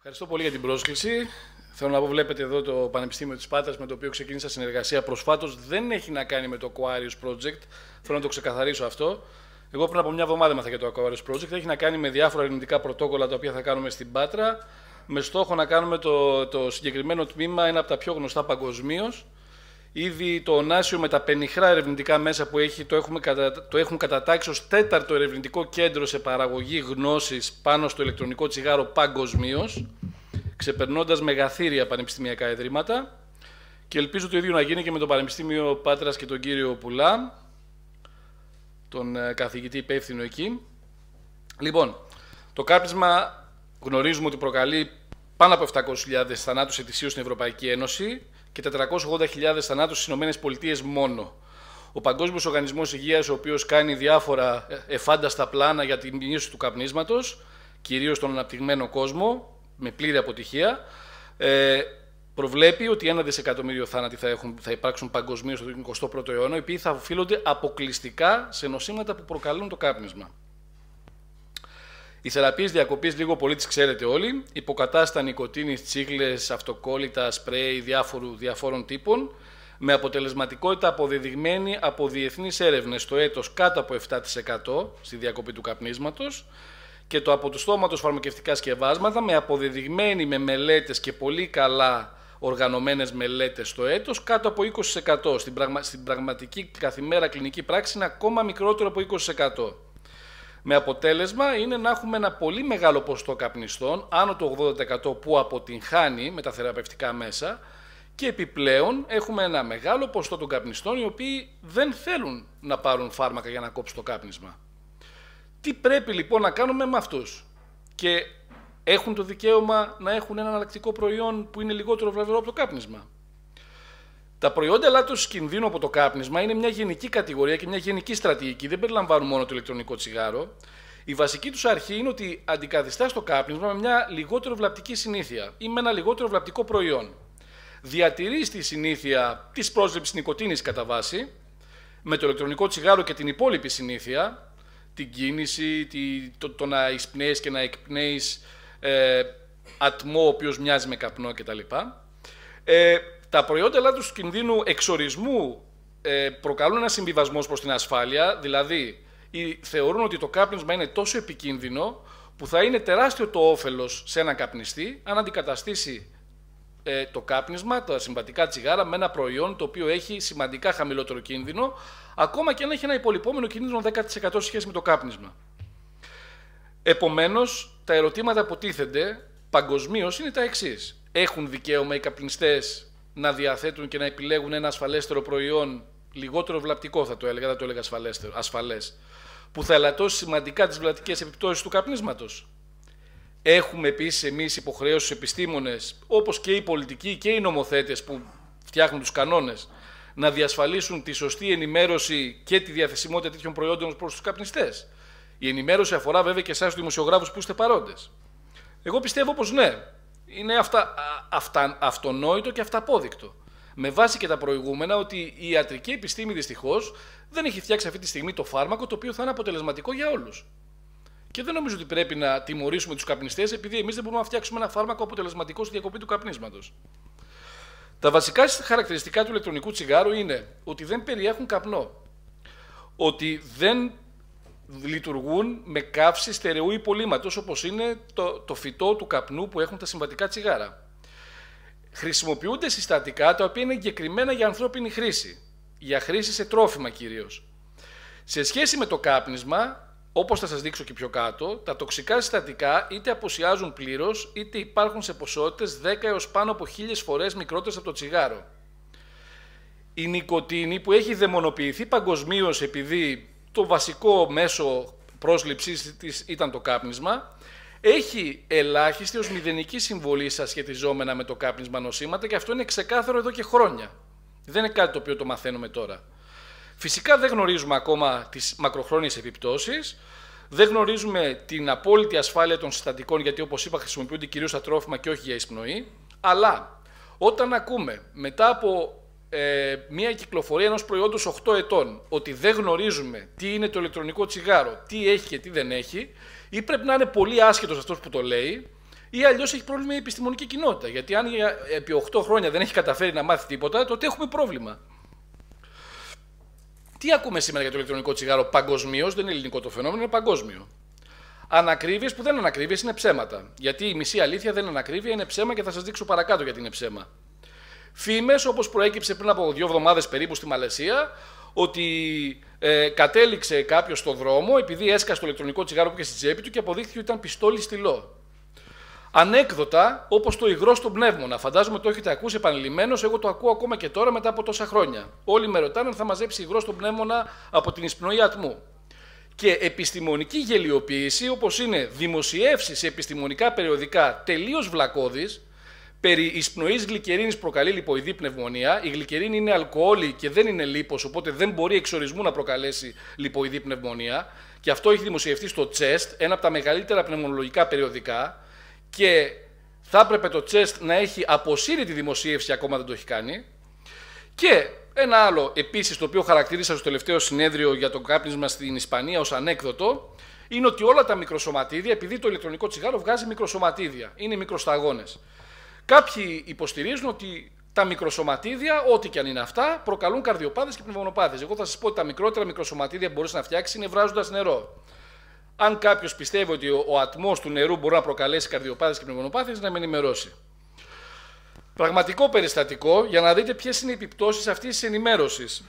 Ευχαριστώ πολύ για την πρόσκληση. Θέλω να πω, βλέπετε εδώ το Πανεπιστήμιο της Πάτρας, με το οποίο ξεκίνησα συνεργασία προσφάτως. Δεν έχει να κάνει με το Aquarius Project. Θέλω να το ξεκαθαρίσω αυτό. Εγώ πριν από μια εβδομάδα έμαθα για το Aquarius Project. Έχει να κάνει με διάφορα ερευνητικά πρωτόκολλα τα οποία θα κάνουμε στην Πάτρα, με στόχο να κάνουμε το συγκεκριμένο τμήμα ένα από τα πιο γνωστά παγκοσμίως. Ήδη το Ωνάσιο με τα πενιχρά ερευνητικά μέσα που έχει το έχουν κατατάξει ως τέταρτο ερευνητικό κέντρο σε παραγωγή γνώσης πάνω στο ηλεκτρονικό τσιγάρο παγκοσμίως, ξεπερνώντας μεγαθύρια πανεπιστημιακά ιδρύματα, και ελπίζω το ίδιο να γίνει και με το Πανεπιστήμιο Πάτρας και τον κύριο Πουλά, τον καθηγητή υπεύθυνο εκεί. Λοιπόν, το κάπνισμα γνωρίζουμε ότι προκαλεί πάνω από 700.000 θανάτους ετησίως στην Ευρωπαϊκή Ένωση και 480.000 θανάτους στις ΗΠΑ μόνο. Ο Παγκόσμιος Οργανισμός Υγείας, ο οποίος κάνει διάφορα εφάνταστα πλάνα για την μείωση του καπνίσματος, κυρίως στον αναπτυγμένο κόσμο, με πλήρη αποτυχία, προβλέπει ότι 1 δισεκατομμύριο θάνατοι θα υπάρξουν παγκοσμίως το 21ο αιώνα, οι οποίοι θα οφείλονται αποκλειστικά σε νοσήματα που προκαλούν το κάπνισμα. Οι θεραπείες διακοπής, λίγο πολύ τις ξέρετε όλοι, υποκατάστα νικοτίνης, τσίχλες, αυτοκόλλητα, σπρέι διαφόρων τύπων, με αποτελεσματικότητα αποδεδειγμένη από διεθνείς έρευνες στο έτος κάτω από 7% στη διακοπή του καπνίσματος, και το από του στόματος φαρμακευτικά σκευάσματα με αποδεδειγμένη με μελέτες και πολύ καλά οργανωμένες μελέτες στο έτος κάτω από 20%. Στην πραγματική καθημέρα κλινική πράξη είναι ακόμα μικρότερο από 20%. Με αποτέλεσμα είναι να έχουμε ένα πολύ μεγάλο ποσοστό καπνιστών, άνω του 80%, που αποτυγχάνει με τα θεραπευτικά μέσα, και επιπλέον έχουμε ένα μεγάλο ποσοστό των καπνιστών οι οποίοι δεν θέλουν να πάρουν φάρμακα για να κόψουν το κάπνισμα. Τι πρέπει λοιπόν να κάνουμε με αυτούς? Και έχουν το δικαίωμα να έχουν ένα εναλλακτικό προϊόν που είναι λιγότερο βλαβερό από το κάπνισμα. Τα προϊόντα ελάττωσης κινδύνου από το κάπνισμα είναι μια γενική κατηγορία και μια γενική στρατηγική, δεν περιλαμβάνουν μόνο το ηλεκτρονικό τσιγάρο. Η βασική τους αρχή είναι ότι αντικαθιστά το κάπνισμα με μια λιγότερο βλαπτική συνήθεια ή με ένα λιγότερο βλαπτικό προϊόν. Διατηρείς τη συνήθεια της πρόσληψης νικοτίνης κατά βάση, με το ηλεκτρονικό τσιγάρο και την υπόλοιπη συνήθεια, την κίνηση, το να εισπνέεις και να εκπνέεις ατμό ο οποίος μοιάζει με καπνό κτλ. Τα προϊόντα ελάττωσης κινδύνου εξορισμού προκαλούν ένα συμβιβασμό προς την ασφάλεια, δηλαδή θεωρούν ότι το κάπνισμα είναι τόσο επικίνδυνο που θα είναι τεράστιο το όφελος σε έναν καπνιστή αν αντικαταστήσει το κάπνισμα, τα συμβατικά τσιγάρα, με ένα προϊόν το οποίο έχει σημαντικά χαμηλότερο κίνδυνο, ακόμα και αν έχει ένα υπολοιπόμενο κίνδυνο 10% σε σχέση με το κάπνισμα. Επομένως, τα ερωτήματα που τίθενται παγκοσμίως είναι τα εξής. Έχουν δικαίωμα οι καπνιστές να διαθέτουν και να επιλέγουν ένα ασφαλέστερο προϊόν, λιγότερο βλαπτικό θα το έλεγα, δεν το έλεγα ασφαλές, που θα ελαττώσει σημαντικά τις βλαπτικές επιπτώσεις του καπνίσματος? Έχουμε επίσης εμείς υποχρέωση στους επιστήμονες, όπως και οι πολιτικοί και οι νομοθέτες που φτιάχνουν τους κανόνες, να διασφαλίσουν τη σωστή ενημέρωση και τη διαθεσιμότητα τέτοιων προϊόντων προς τους καπνιστές? Η ενημέρωση αφορά βέβαια και εσάς τους δημοσιογράφους που είστε παρόντες. Εγώ πιστεύω πως ναι. Είναι αυτονόητο και αυταπόδεικτο. Με βάση και τα προηγούμενα ότι η ιατρική επιστήμη δυστυχώς δεν έχει φτιάξει αυτή τη στιγμή το φάρμακο το οποίο θα είναι αποτελεσματικό για όλους. Και δεν νομίζω ότι πρέπει να τιμωρήσουμε τους καπνιστές επειδή εμείς δεν μπορούμε να φτιάξουμε ένα φάρμακο αποτελεσματικό στη διακοπή του καπνίσματος. Τα βασικά χαρακτηριστικά του ηλεκτρονικού τσιγάρου είναι ότι δεν περιέχουν καπνό, ότι δεν λειτουργούν με καύση στερεού υπολείμματος όπως είναι το φυτό του καπνού που έχουν τα συμβατικά τσιγάρα. Χρησιμοποιούνται συστατικά τα οποία είναι εγκεκριμένα για ανθρώπινη χρήση, για χρήση σε τρόφιμα κυρίως. Σε σχέση με το κάπνισμα, όπως θα σας δείξω και πιο κάτω, τα τοξικά συστατικά είτε αποσιάζουν πλήρως είτε υπάρχουν σε ποσότητες 10 έως πάνω από 1000 φορές μικρότερες από το τσιγάρο. Η νικοτίνη που έχει δαιμονοποιηθεί παγκοσμίως επειδή το βασικό μέσο πρόσληψής της ήταν το κάπνισμα, έχει ελάχιστη ως μηδενική συμβολή στα σχετιζόμενα με το κάπνισμα νοσήματα, και αυτό είναι ξεκάθαρο εδώ και χρόνια. Δεν είναι κάτι το οποίο το μαθαίνουμε τώρα. Φυσικά δεν γνωρίζουμε ακόμα τις μακροχρόνιες επιπτώσεις, δεν γνωρίζουμε την απόλυτη ασφάλεια των συστατικών, γιατί όπως είπα χρησιμοποιούνται κυρίως στα τρόφιμα και όχι για εισπνοή, αλλά όταν ακούμε μετά από μια κυκλοφορία ενός προϊόντος 8 ετών ότι δεν γνωρίζουμε τι είναι το ηλεκτρονικό τσιγάρο, τι έχει και τι δεν έχει, ή πρέπει να είναι πολύ άσχετος αυτός που το λέει, ή αλλιώς έχει πρόβλημα η επιστημονική κοινότητα. Γιατί αν επί 8 χρόνια δεν έχει καταφέρει να μάθει τίποτα, τότε έχουμε πρόβλημα. Τι ακούμε σήμερα για το ηλεκτρονικό τσιγάρο παγκοσμίως? Δεν είναι ελληνικό το φαινόμενο, είναι παγκόσμιο. Ανακρίβειες που δεν είναι ανακρίβειες, είναι ψέματα. Γιατί η μισή αλήθεια δεν είναι ανακρίβεια, είναι ψέμα και θα σας δείξω παρακάτω γιατί είναι ψέμα. Φήμες, όπως προέκυψε πριν από 2 εβδομάδες περίπου στη Μαλαισία, ότι κατέληξε κάποιος στον δρόμο επειδή έσκασε το ηλεκτρονικό τσιγάρο που είχε στη τσέπη του και αποδείχθηκε ότι ήταν πιστόλι στυλό. Ανέκδοτα, όπως το υγρό στον πνεύμονα. Φαντάζομαι το έχετε ακούσει επανειλημμένως, εγώ το ακούω ακόμα και τώρα μετά από τόσα χρόνια. Όλοι με ρωτάνε αν θα μαζέψει υγρό στον πνεύμονα από την εισπνοή ατμού. Και επιστημονική γελιοποίηση, όπως είναι δημοσιεύσεις σε επιστημονικά περιοδικά τελείως βλακώδεις, περί εισπνοής γλυκερίνης προκαλεί λιποειδή πνευμονία. Η γλυκερίνη είναι αλκοόλη και δεν είναι λίπος, οπότε δεν μπορεί εξορισμού να προκαλέσει λιποειδή πνευμονία. Και αυτό έχει δημοσιευτεί στο Chest, ένα από τα μεγαλύτερα πνευμονολογικά περιοδικά. Και θα έπρεπε το Chest να έχει αποσύρει τη δημοσίευση, ακόμα δεν το έχει κάνει. Και ένα άλλο επίσης, το οποίο χαρακτήρισα στο τελευταίο συνέδριο για το κάπνισμα στην Ισπανία ως ανέκδοτο, είναι ότι όλα τα μικροσωματίδια, επειδή το ηλεκτρονικό τσιγάρο βγάζει μικροσωματίδια, είναι μικροσταγόνες. Κάποιοι υποστηρίζουν ότι τα μικροσωματίδια, ό,τι και αν είναι αυτά, προκαλούν καρδιοπάθειες και πνευμονοπάθειες. Εγώ θα σας πω ότι τα μικρότερα μικροσωματίδια που μπορείς να φτιάξεις είναι βράζοντας νερό. Αν κάποιος πιστεύει ότι ο ατμός του νερού μπορεί να προκαλέσει καρδιοπάθειες και πνευμονοπάθειες, να με ενημερώσει. Πραγματικό περιστατικό για να δείτε ποιες είναι οι επιπτώσεις αυτής της ενημέρωσης.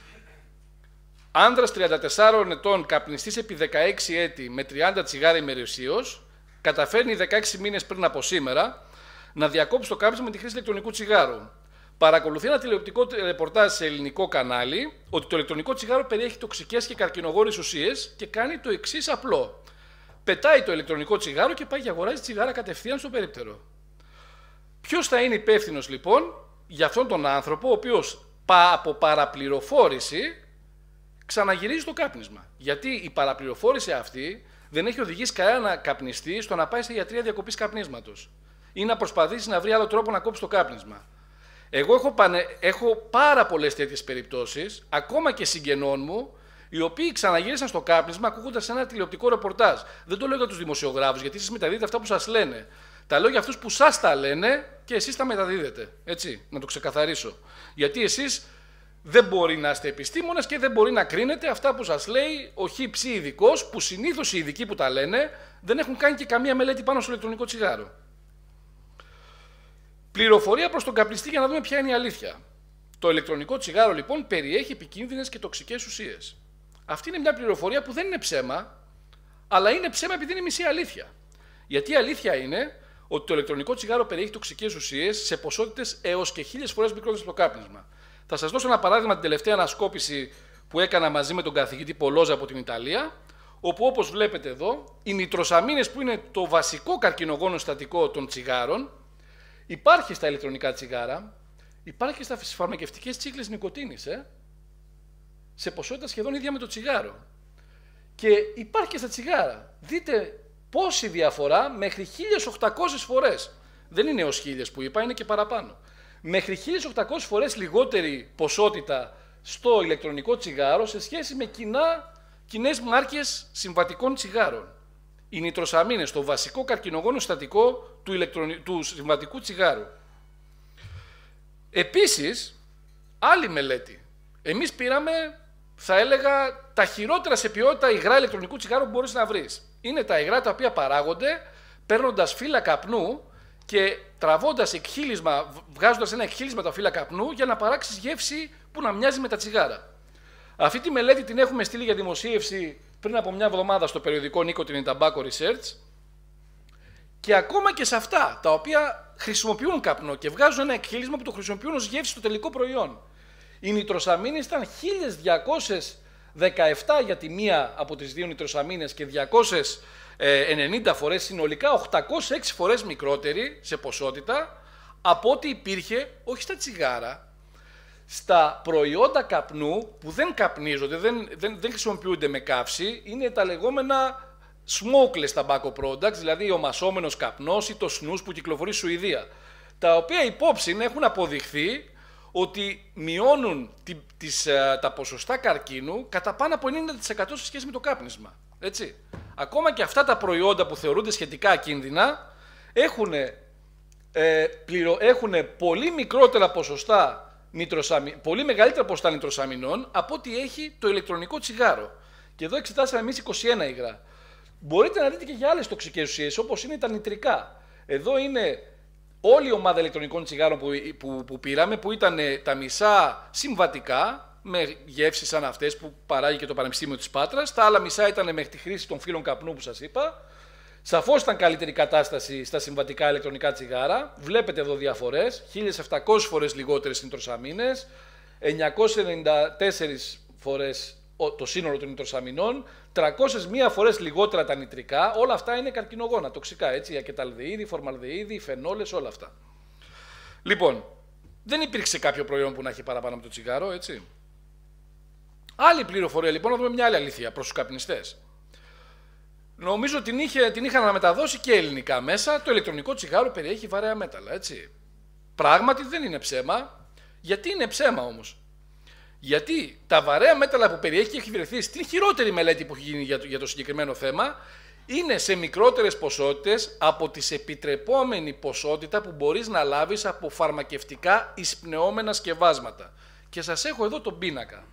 Άνδρας 34 ετών, καπνιστής επί 16 έτη με 30 τσιγάρα ημερησίως, καταφέρνει 16 μήνες πριν από σήμερα να διακόψει το κάπνισμα με τη χρήση ηλεκτρονικού τσιγάρου. Παρακολουθεί ένα τηλεοπτικό ρεπορτάζ σε ελληνικό κανάλι ότι το ηλεκτρονικό τσιγάρο περιέχει τοξικές και καρκινογόνες ουσίες και κάνει το εξής απλό. Πετάει το ηλεκτρονικό τσιγάρο και πάει και αγοράζει τσιγάρα κατευθείαν στο περίπτερο. Ποιος θα είναι υπεύθυνος λοιπόν για αυτόν τον άνθρωπο, ο οποίος από παραπληροφόρηση ξαναγυρίζει το κάπνισμα? Γιατί η παραπληροφόρηση αυτή δεν έχει οδηγήσει κανένα καπνιστή στο να πάει σε ιατρία διακοπής καπνίσματος ή να προσπαθήσει να βρει άλλο τρόπο να κόψει το κάπνισμα. Εγώ έχω πάρα πολλές τέτοιες περιπτώσεις, ακόμα και συγγενών μου, οι οποίοι ξαναγύρισαν στο κάπνισμα ακούγοντας ένα τηλεοπτικό ρεπορτάζ. Δεν το λέω για τους δημοσιογράφους, γιατί εσείς μεταδίδετε αυτά που σας λένε. Τα λέω για αυτούς που σας τα λένε και εσείς τα μεταδίδετε. Έτσι, να το ξεκαθαρίσω. Γιατί εσείς δεν μπορεί να είστε επιστήμονες και δεν μπορεί να κρίνετε αυτά που σας λέει ο χύψη ειδικός, που συνήθως οι ειδικοί που τα λένε δεν έχουν κάνει και καμία μελέτη πάνω στο ηλεκτρονικό τσιγάρο. Πληροφορία προς τον καπνιστή για να δούμε ποια είναι η αλήθεια. Το ηλεκτρονικό τσιγάρο λοιπόν περιέχει επικίνδυνες και τοξικές ουσίες. Αυτή είναι μια πληροφορία που δεν είναι ψέμα, αλλά είναι ψέμα επειδή είναι μισή αλήθεια. Γιατί η αλήθεια είναι ότι το ηλεκτρονικό τσιγάρο περιέχει τοξικές ουσίες σε ποσότητες έως και 1000 φορές μικρότερες από το κάπνισμα. Θα σας δώσω ένα παράδειγμα την τελευταία ανασκόπηση που έκανα μαζί με τον καθηγητή Πολόζα από την Ιταλία, όπου όπως βλέπετε εδώ, οι νητροσαμίνες που είναι το βασικό καρκινογόνο συστατικό των τσιγάρων, υπάρχει στα ηλεκτρονικά τσιγάρα, υπάρχει και στις φαρμακευτικές τσίκλες νοικοτήνης, σε ποσότητα σχεδόν ίδια με το τσιγάρο. Και υπάρχει και στα τσιγάρα. Δείτε πόση διαφορά, μέχρι 1800 φορές. Δεν είναι ως 1000 που είπα, είναι και παραπάνω. Μέχρι 1800 φορές λιγότερη ποσότητα στο ηλεκτρονικό τσιγάρο σε σχέση με κοινές μάρκες συμβατικών τσιγάρων. Οι νητροσαμίνες, το βασικό καρκινογόνο συστατικό του συμβατικού τσιγάρου. Επίσης, άλλη μελέτη. Εμείς πήραμε, θα έλεγα, τα χειρότερα σε ποιότητα υγρά ηλεκτρονικού τσιγάρου που μπορείς να βρεις. Είναι τα υγρά τα οποία παράγονται παίρνοντας φύλλα καπνού και τραβώντας εκχύλισμα, βγάζοντας ένα εκχύλισμα τα φύλλα καπνού για να παράξεις γεύση που να μοιάζει με τα τσιγάρα. Αυτή τη μελέτη την έχουμε στείλει για δημοσίευση πριν από μια εβδομάδα στο περιοδικό Nicotine and Tobacco Research και ακόμα και σε αυτά τα οποία χρησιμοποιούν καπνό και βγάζουν ένα εκχύλισμα που το χρησιμοποιούν ως γεύση στο τελικό προϊόν. Οι νητροσαμίνες ήταν 1217 για τη μία από τις δύο νητροσαμίνες και 290 φορές, συνολικά 806 φορές μικρότερη σε ποσότητα από ό,τι υπήρχε όχι στα τσιγάρα, στα προϊόντα καπνού που δεν καπνίζονται, δεν χρησιμοποιούνται με καύση, είναι τα λεγόμενα smokeless tobacco products, δηλαδή ο μασόμενος καπνός ή το snus που κυκλοφορεί στη Σουηδία, τα οποία υπόψη έχουν αποδειχθεί ότι μειώνουν τα ποσοστά καρκίνου κατά πάνω από 90% σε σχέση με το κάπνισμα. Έτσι. Ακόμα και αυτά τα προϊόντα που θεωρούνται σχετικά ακίνδυνα έχουν πολύ μικρότερα ποσοστά πολύ μεγαλύτερα ποσοστά νητροσαμινών από ό,τι έχει το ηλεκτρονικό τσιγάρο. Και εδώ εξετάσαμε εμείς 21 υγρά. Μπορείτε να δείτε και για άλλες τοξικές ουσίες, όπως είναι τα νητρικά. Εδώ είναι όλη η ομάδα ηλεκτρονικών τσιγάρων που πήραμε, που ήταν τα μισά συμβατικά, με γεύσεις σαν αυτές που παράγει και το Πανεπιστήμιο της Πάτρας. Τα άλλα μισά ήταν με τη χρήση των φύλων καπνού που σας είπα. Σαφώς ήταν καλύτερη κατάσταση στα συμβατικά ηλεκτρονικά τσιγάρα. Βλέπετε εδώ διαφορές. 1.700 φορές λιγότερες νητροσαμίνες, 994 φορές το σύνολο των νητροσαμινών, 301 φορές λιγότερα τα νητρικά. Όλα αυτά είναι καρκινογόνα, τοξικά, έτσι, ακεταλδεΐδη, φορμαλδεΐδη, φενόλες, όλα αυτά. Λοιπόν, δεν υπήρξε κάποιο προϊόν που να έχει παραπάνω από το τσιγάρο, έτσι. Άλλη πληροφορία, λοιπόν, να δούμε μια άλλη αλήθεια προς τους καπνιστές. Νομίζω την είχαν αναμεταδώσει και ελληνικά μέσα. Το ηλεκτρονικό τσιγάρο περιέχει βαρέα μέταλλα, έτσι. Πράγματι δεν είναι ψέμα. Γιατί είναι ψέμα όμως? Γιατί τα βαρέα μέταλλα που περιέχει και έχει βρεθεί στην χειρότερη μελέτη που έχει γίνει για το συγκεκριμένο θέμα είναι σε μικρότερες ποσότητες από τη επιτρεπόμενη ποσότητα που μπορείς να λάβεις από φαρμακευτικά εισπνεώμενα σκευάσματα. Και σας έχω εδώ τον πίνακα.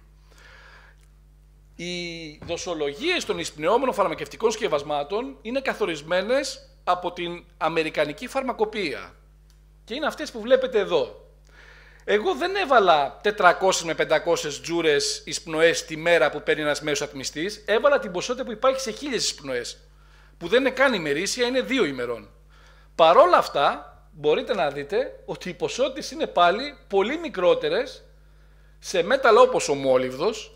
Οι δοσολογίες των εισπνεώμενων φαρμακευτικών σκευασμάτων είναι καθορισμένες από την Αμερικανική Φαρμακοποιία. Και είναι αυτές που βλέπετε εδώ. Εγώ δεν έβαλα 400 με 500 τζούρες εισπνοές τη μέρα που παίρνει ένας μέσος ατμιστής. Έβαλα την ποσότητα που υπάρχει σε 1000 εισπνοές. Που δεν είναι καν ημερήσια, είναι 2 ημερών. Παρόλα αυτά, μπορείτε να δείτε ότι οι ποσότητες είναι πάλι πολύ μικρότερες σε μέταλλα όπως ο μόλιβδος,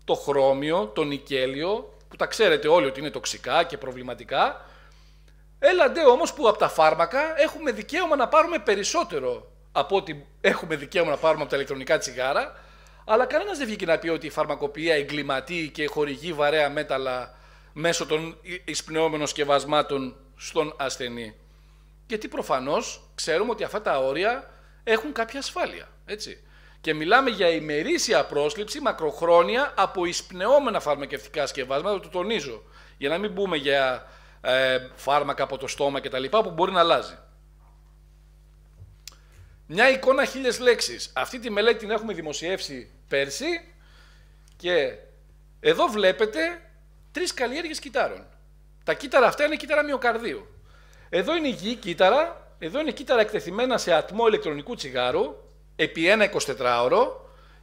το χρώμιο, το νικέλιο, που τα ξέρετε όλοι ότι είναι τοξικά και προβληματικά. Έλαντε όμως που από τα φάρμακα έχουμε δικαίωμα να πάρουμε περισσότερο από ό,τι έχουμε δικαίωμα να πάρουμε από τα ηλεκτρονικά τσιγάρα, αλλά κανένας δεν βγήκε να πει ότι η φαρμακοποιία εγκληματεί και χορηγεί βαρέα μέταλλα μέσω των εισπνεώμενων σκευασμάτων στον ασθενή. Γιατί προφανώς ξέρουμε ότι αυτά τα όρια έχουν κάποια ασφάλεια, έτσι. Και μιλάμε για ημερήσια πρόσληψη μακροχρόνια από εισπνεώμενα φαρμακευτικά σκευάσματα, το τονίζω, για να μην μπούμε για φάρμακα από το στόμα κτλ. Που μπορεί να αλλάζει. Μια εικόνα 1000 λέξεις. Αυτή τη μελέτη την έχουμε δημοσιεύσει πέρσι και εδώ βλέπετε 3 καλλιέργειες κυτάρων. Τα κύτταρα αυτά είναι κύτταρα μυοκαρδίου. Εδώ είναι υγιή κύτταρα, εδώ είναι κύτταρα εκτεθειμένα σε ατμό ηλεκτρονικού τσιγάρου επί ένα 24ωρο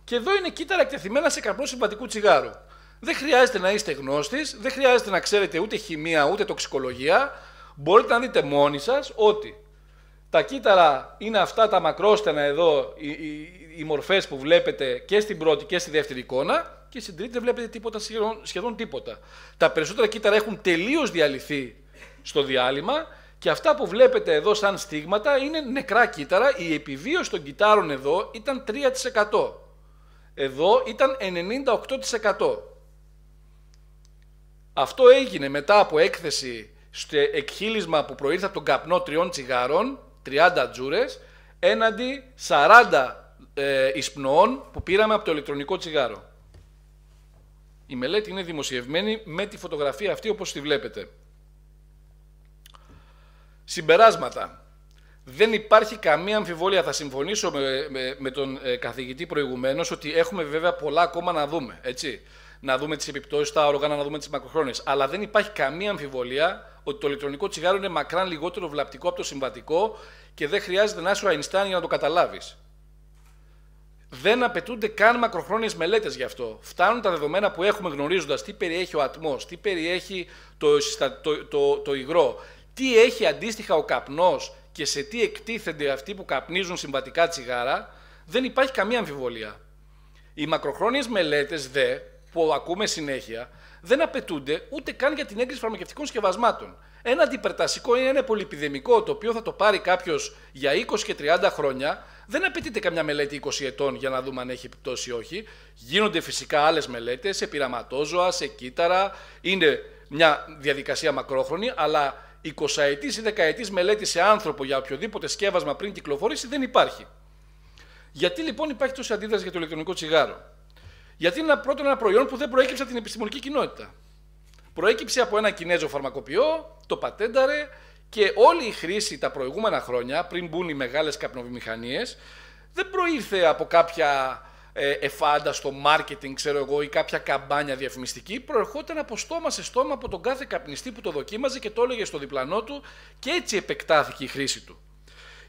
και εδώ είναι κύτταρα εκτεθειμένα σε καπνό συμβατικού τσιγάρου. Δεν χρειάζεται να είστε γνώστης, δεν χρειάζεται να ξέρετε ούτε χημεία ούτε τοξικολογία. Μπορείτε να δείτε μόνοι σας ότι τα κύτταρα είναι αυτά τα μακρόστενα εδώ, οι μορφές που βλέπετε και στην πρώτη και στη δεύτερη εικόνα, και στην τρίτη δεν βλέπετε τίποτα, σχεδόν τίποτα. Τα περισσότερα κύτταρα έχουν τελείως διαλυθεί στο διάλειμμα και αυτά που βλέπετε εδώ σαν στίγματα είναι νεκρά κύτταρα. Η επιβίωση των κυτάρων εδώ ήταν 3%. Εδώ ήταν 98%. Αυτό έγινε μετά από έκθεση στο εκχύλισμα που προήλθε από τον καπνό 3 τσιγάρων, 30 τζούρες, έναντι 40 εισπνοών που πήραμε από το ηλεκτρονικό τσιγάρο. Η μελέτη είναι δημοσιευμένη με τη φωτογραφία αυτή όπως τη βλέπετε. Συμπεράσματα. Δεν υπάρχει καμία αμφιβολία, θα συμφωνήσω με τον καθηγητή προηγουμένως, ότι έχουμε βέβαια πολλά ακόμα να δούμε, έτσι. Να δούμε τις επιπτώσεις στα όργανα, να δούμε τις μακροχρόνιες. Αλλά δεν υπάρχει καμία αμφιβολία ότι το ηλεκτρονικό τσιγάρο είναι μακράν λιγότερο βλαπτικό από το συμβατικό και δεν χρειάζεται να είσαι ο Αϊνστάιν για να το καταλάβεις. Δεν απαιτούνται καν μακροχρόνιες μελέτες γι' αυτό. Φτάνουν τα δεδομένα που έχουμε γνωρίζοντας τι περιέχει ο ατμός, τι περιέχει το υγρό, τι έχει αντίστοιχα ο καπνός και σε τι εκτίθενται αυτοί που καπνίζουν συμβατικά τσιγάρα. Δεν υπάρχει καμία αμφιβολία. Οι μακροχρόνιες μελέτες που ακούμε συνέχεια δεν απαιτούνται ούτε καν για την έγκριση φαρμακευτικών σκευασμάτων. Ένα αντιπερτασικό ή ένα πολυεπιδεμικό, το οποίο θα το πάρει κάποιος για 20 και 30 χρόνια, δεν απαιτείται καμιά μελέτη 20 ετών για να δούμε αν έχει επιπτώσει ή όχι. Γίνονται φυσικά άλλες μελέτες σε πειραματόζωα, σε κύτταρα. Είναι μια διαδικασία μακρόχρονη, αλλά 20ετής ή 10ετής μελέτη σε άνθρωπο για οποιοδήποτε σκεύασμα πριν κυκλοφορήσει δεν υπάρχει. Γιατί λοιπόν υπάρχει τόση αντίδραση για το ηλεκτρονικό τσιγάρο? Γιατί είναι πρώτον ένα προϊόν που δεν προέκυψε από την επιστημονική κοινότητα. Προέκυψε από ένα Κινέζο φαρμακοποιό, το πατένταρε Και όλη η χρήση τα προηγούμενα χρόνια, πριν μπουν οι μεγάλες καπνοβιομηχανίες, δεν προήλθε από κάποια εφάντα στο marketing, ξέρω εγώ, ή κάποια καμπάνια διαφημιστική. Προερχόταν από στόμα σε στόμα από τον κάθε καπνιστή που το δοκίμαζε και το έλεγε στο διπλανό του, και έτσι επεκτάθηκε η χρήση του.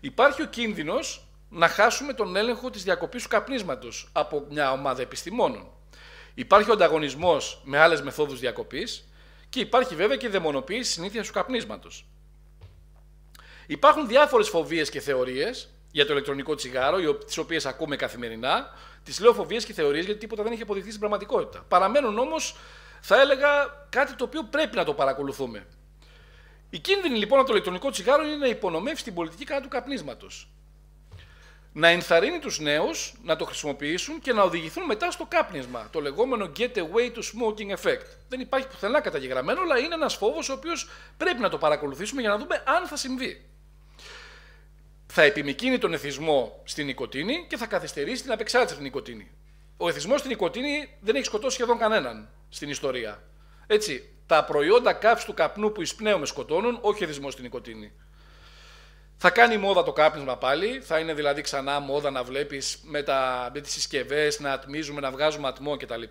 Υπάρχει ο κίνδυνος να χάσουμε τον έλεγχο της διακοπής του καπνίσματος από μια ομάδα επιστημόνων. Υπάρχει ο ανταγωνισμός με άλλες μεθόδους διακοπής και υπάρχει βέβαια και η δαιμονοποίηση συνήθειας του καπνίσματος. Υπάρχουν διάφορες φοβίες και θεωρίες για το ηλεκτρονικό τσιγάρο, τις οποίες ακούμε καθημερινά. Τις λέω φοβίες και θεωρίες γιατί τίποτα δεν έχει αποδειχθεί στην πραγματικότητα. Παραμένουν όμως, θα έλεγα, κάτι το οποίο πρέπει να το παρακολουθούμε. Η κίνδυνη λοιπόν από το ηλεκτρονικό τσιγάρο είναι να υπονομεύσει την πολιτική κατά του καπνίσματος. Να ενθαρρύνει τους νέους να το χρησιμοποιήσουν και να οδηγηθούν μετά στο κάπνισμα, το λεγόμενο get away to smoking effect. Δεν υπάρχει πουθενά καταγεγραμμένο, αλλά είναι ένας φόβος ο οποίος πρέπει να το παρακολουθήσουμε για να δούμε αν θα συμβεί. Θα επιμικρύνει τον εθισμό στην νοικοτήνη και θα καθυστερήσει την απεξάρτηση από την νοικοτήνη. Ο εθισμός στην νοικοτήνη δεν έχει σκοτώσει σχεδόν κανέναν στην ιστορία. Έτσι, τα προϊόντα καύσης του καπνού που εισπνέουμε σκοτώνουν, όχι εθισμό στην νοικοτήνη. Θα κάνει μόδα το κάπνισμα πάλι, θα είναι δηλαδή ξανά μόδα να βλέπεις με τις συσκευές, να ατμίζουμε, να βγάζουμε ατμό κτλ.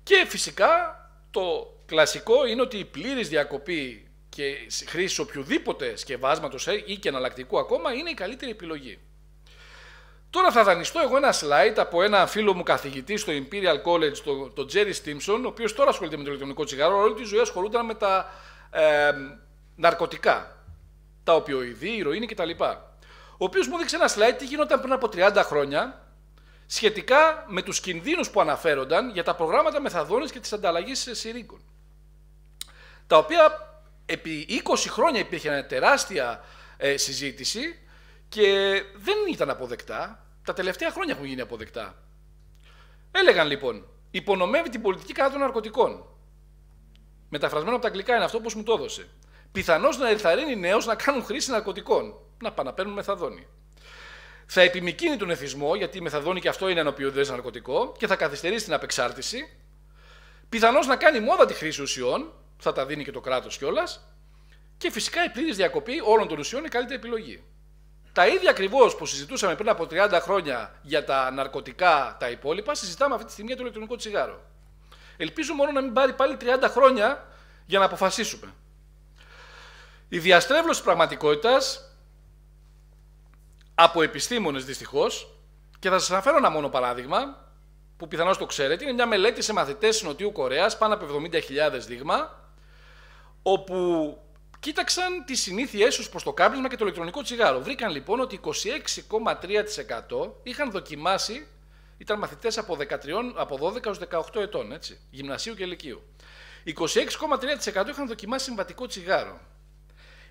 Και φυσικά το κλασικό είναι ότι η πλήρης διακοπή και χρήση οποιοδήποτε σκευάσματος ή και εναλλακτικού ακόμα είναι η καλύτερη επιλογή. Τώρα θα δανειστώ εγώ ένα slide από ένα φίλο μου καθηγητή στο Imperial College, τον Jerry Stimson, ο οποίος τώρα ασχολείται με το ηλεκτρονικό τσιγάρο, όλη τη ζωή ασχολούνταν με τα ναρκωτικά, τα οπιοειδή, ηρωίνη κτλ. Ο οποίος μου έδειξε ένα slide τι γινόταν πριν από 30 χρόνια σχετικά με τους κινδύνους που αναφέρονταν για τα προγράμματα μεθαδόνης και της ανταλλαγής συρρήγγων. Τα οποία επί 20 χρόνια υπήρχε μια τεράστια συζήτηση και δεν ήταν αποδεκτά. Τα τελευταία χρόνια έχουν γίνει αποδεκτά. Έλεγαν λοιπόν, υπονομεύει την πολιτική κατά των ναρκωτικών. Μεταφρασμένο από τα αγγλικά είναι αυτό όπως μου το έδωσε. Πιθανώς να ενθαρρύνει νέους να κάνουν χρήση ναρκωτικών, να πάνε να παίρνουν μεθαδόνη. Θα επιμικρύνει τον εθισμό, γιατί η μεθαδόνη και αυτό είναι ένα οπιοειδές ναρκωτικό, και θα καθυστερήσει την απεξάρτηση. Πιθανώς να κάνει μόδα τη χρήση ουσιών, θα τα δίνει και το κράτος κιόλας. Και φυσικά η πλήρης διακοπή όλων των ουσιών είναι η καλύτερη επιλογή. Τα ίδια ακριβώς που συζητούσαμε πριν από 30 χρόνια για τα ναρκωτικά τα υπόλοιπα, συζητάμε αυτή τη στιγμή για το ηλεκτρονικό τσιγάρο. Ελπίζω μόνο να μην πάρει πάλι 30 χρόνια για να αποφασίσουμε. Η διαστρέβλωση της πραγματικότητας από επιστήμονες δυστυχώς, και θα σας αναφέρω ένα μόνο παράδειγμα, που πιθανώς το ξέρετε, είναι μια μελέτη σε μαθητές της Νοτιού Κορέας, πάνω από 70.000 δείγμα, όπου κοίταξαν τις συνήθειές τους προς το κάπνισμα και το ηλεκτρονικό τσιγάρο. Βρήκαν λοιπόν ότι 26,3% είχαν δοκιμάσει, ήταν μαθητές από 12 έως 18 ετών, έτσι, γυμνασίου και λυκείου. 26,3% είχαν δοκιμάσει συμβατικό τσιγάρο.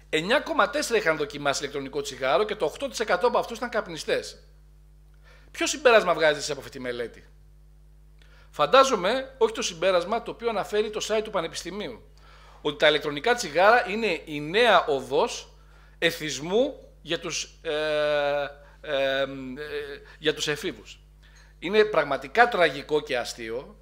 9,4% είχαν δοκιμάσει ηλεκτρονικό τσιγάρο και το 8% από αυτούς ήταν καπνιστές. Ποιο συμπέρασμα βγάζεις από αυτή τη μελέτη? Φαντάζομαι όχι το συμπέρασμα το οποίο αναφέρει το site του Πανεπιστημίου. Ότι τα ηλεκτρονικά τσιγάρα είναι η νέα οδός εθισμού για τους εφήβους. Είναι πραγματικά τραγικό και αστείο,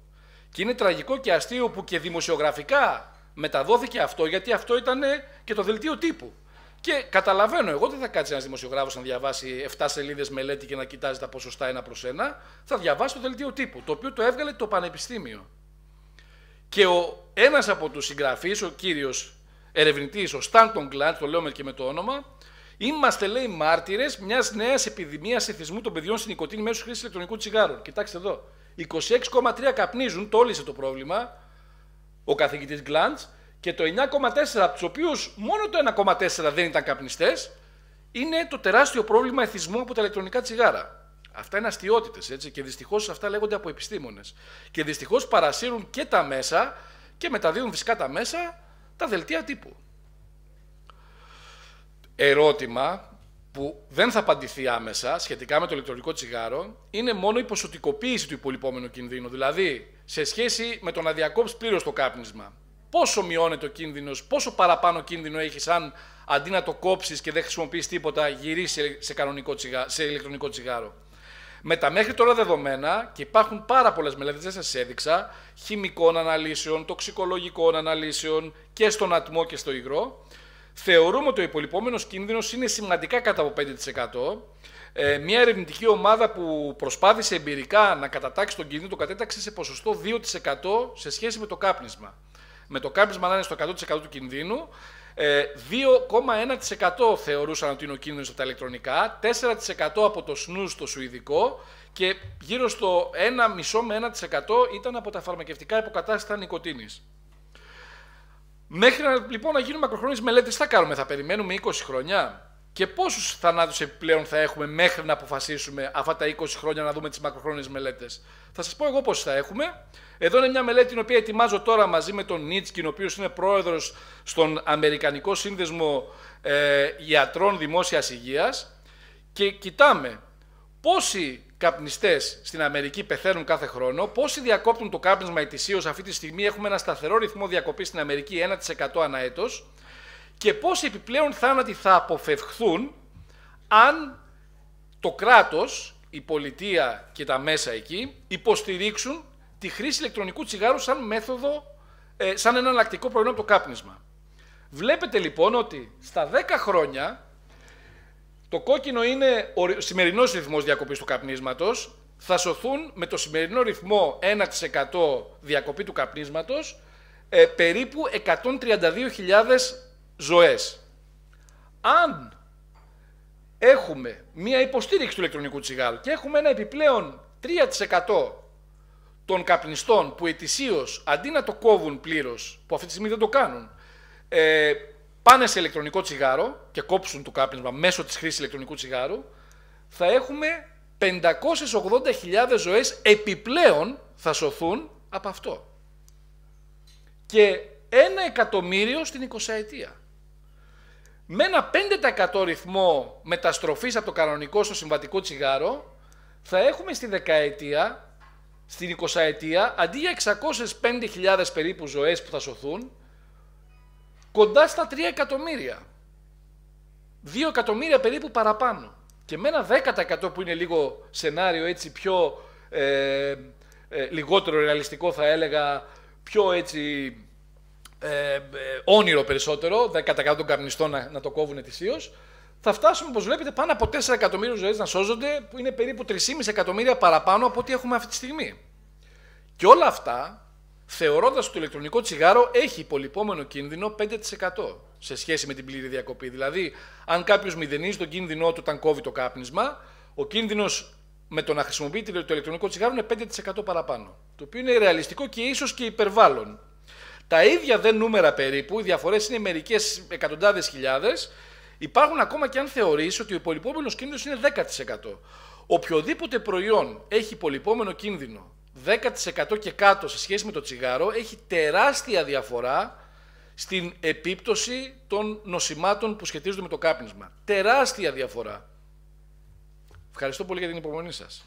και είναι τραγικό και αστείο που και δημοσιογραφικά μεταδόθηκε αυτό, γιατί αυτό ήταν και το δελτίο τύπου. Και καταλαβαίνω, εγώ δεν θα κάτσει ένας δημοσιογράφος να διαβάσει 7 σελίδες μελέτη και να κοιτάζει τα ποσοστά 1 προς 1, θα διαβάσει το δελτίο τύπου, το οποίο το έβγαλε το Πανεπιστήμιο. Και ένας από τους συγγραφείς, ο κύριος ερευνητής, ο Stanton Glantz, το λέω και με το όνομα, είμαστε, λέει, μάρτυρες μιας νέας επιδημίας εθισμού των παιδιών στην νοικοτήνη μέσω χρήσης ηλεκτρονικού τσιγάρου. Κοιτάξτε εδώ. 26,3 καπνίζουν, το όλησε το πρόβλημα ο καθηγητής Glantz, και το 9,4, από τους οποίους μόνο το 1,4 δεν ήταν καπνιστές, είναι το τεράστιο πρόβλημα εθισμού από τα ηλεκτρονικά τσιγάρα. Αυτά είναι αστιότητες, έτσι, και δυστυχώς αυτά λέγονται από επιστήμονες. Και δυστυχώς παρασύρουν και τα μέσα και μεταδίδουν φυσικά τα μέσα τα δελτία τύπου. Ερώτημα που δεν θα απαντηθεί άμεσα σχετικά με το ηλεκτρονικό τσιγάρο είναι μόνο η ποσοτικοποίηση του υπολοιπόμενου κινδύνου. Δηλαδή, σε σχέση με το να διακόψει πλήρως το κάπνισμα. Πόσο μειώνεται ο κίνδυνος, πόσο παραπάνω κίνδυνο έχεις αν αντί να το κόψεις και δεν χρησιμοποιείς τίποτα, γυρίσεις σε ηλεκτρονικό τσιγάρο. Με τα μέχρι τώρα δεδομένα, και υπάρχουν πάρα πολλές μελέτες, δεν σας έδειξα, χημικών αναλύσεων, τοξικολογικών αναλύσεων και στον ατμό και στο υγρό, Θεωρούμε ότι ο υπολοιπόμενος κίνδυνος είναι σημαντικά κάτω από 5%. Μια ερευνητική ομάδα που προσπάθησε εμπειρικά να κατατάξει τον κίνδυνο το κατέταξε σε ποσοστό 2% σε σχέση με το κάπνισμα. Με το κάπνισμα να είναι στο 100% του κινδύνου, 2,1% θεωρούσαν ότι είναι ο κίνδυνος από τα ηλεκτρονικά, 4% από το snus το σουηδικό και γύρω στο 1,5 με 1% ήταν από τα φαρμακευτικά υποκατάστατα νοικοτήνης. Μέχρι λοιπόν να γίνουν μακροχρόνιες μελέτες, τι θα κάνουμε, θα περιμένουμε 20 χρόνια και πόσους θανάτους επιπλέον θα έχουμε μέχρι να αποφασίσουμε αυτά τα 20 χρόνια να δούμε τις μακροχρόνιες μελέτες. Θα σας πω εγώ πόσους θα έχουμε. Εδώ είναι μια μελέτη την οποία ετοιμάζω τώρα μαζί με τον Νίτσκιν, ο οποίος είναι πρόεδρος στον Αμερικανικό Σύνδεσμο Ιατρών Δημόσιας Υγείας και κοιτάμε πόσοι καπνιστές στην Αμερική πεθαίνουν κάθε χρόνο, πόσοι διακόπτουν το κάπνισμα ετησίως. Αυτή τη στιγμή έχουμε ένα σταθερό ρυθμό διακοπής στην Αμερική 1% ανά έτος και πόσοι επιπλέον θάνατοι θα αποφευχθούν αν το κράτος, η πολιτεία και τα μέσα εκεί υποστηρίξουν τη χρήση ηλεκτρονικού τσιγάρου σαν μέθοδο, σαν ένα εναλλακτικό προϊόν από το κάπνισμα. Βλέπετε λοιπόν ότι στα 10 χρόνια το κόκκινο είναι ο σημερινός ρυθμός διακοπής του καπνίσματος, θα σωθούν με το σημερινό ρυθμό 1% διακοπή του καπνίσματος περίπου 132.000 ζωές. Αν έχουμε μία υποστήριξη του ηλεκτρονικού τσιγάρου και έχουμε ένα επιπλέον 3% των καπνιστών που ετησίως αντί να το κόβουν πλήρως, που αυτή τη στιγμή δεν το κάνουν, πάνε σε ηλεκτρονικό τσιγάρο και κόψουν το κάπνισμα μέσω της χρήσης ηλεκτρονικού τσιγάρου, θα έχουμε 580.000 ζωές επιπλέον θα σωθούν από αυτό. Και 1 εκατομμύριο στην 20ετία. Με ένα 5% ρυθμό μεταστροφής από το κανονικό στο συμβατικό τσιγάρο, θα έχουμε στη δεκαετία, στην 20ετία, αντί για 605.000 περίπου ζωές που θα σωθούν, κοντά στα 3 εκατομμύρια. 2 εκατομμύρια περίπου παραπάνω. Και με ένα 10% που είναι λίγο σενάριο έτσι πιο λιγότερο ρεαλιστικό θα έλεγα, πιο έτσι όνειρο περισσότερο, 10% των καπνιστών να το κόβουν ετησίως, θα φτάσουμε, όπως βλέπετε, πάνω από 4 εκατομμύρια ζωές να σώζονται, που είναι περίπου 3,5 εκατομμύρια παραπάνω από ό,τι έχουμε αυτή τη στιγμή. Και όλα αυτά, θεωρώντας ότι το ηλεκτρονικό τσιγάρο έχει υπολοιπόμενο κίνδυνο 5% σε σχέση με την πλήρη διακοπή. Δηλαδή, αν κάποιος μηδενίζει τον κίνδυνό του όταν κόβει το κάπνισμα, ο κίνδυνος με το να χρησιμοποιεί το ηλεκτρονικό τσιγάρο είναι 5% παραπάνω. Το οποίο είναι ρεαλιστικό και ίσως και υπερβάλλον. Τα ίδια δε νούμερα περίπου, οι διαφορές είναι μερικές εκατοντάδες χιλιάδες, υπάρχουν ακόμα και αν θεωρείς ότι ο υπολοιπόμενος κίνδυνος είναι 10%. Οποιοδήποτε προϊόν έχει υπολοιπόμενο κίνδυνο 10% και κάτω σε σχέση με το τσιγάρο, έχει τεράστια διαφορά στην επίπτωση των νοσημάτων που σχετίζονται με το κάπνισμα. Τεράστια διαφορά. Ευχαριστώ πολύ για την υπομονή σας.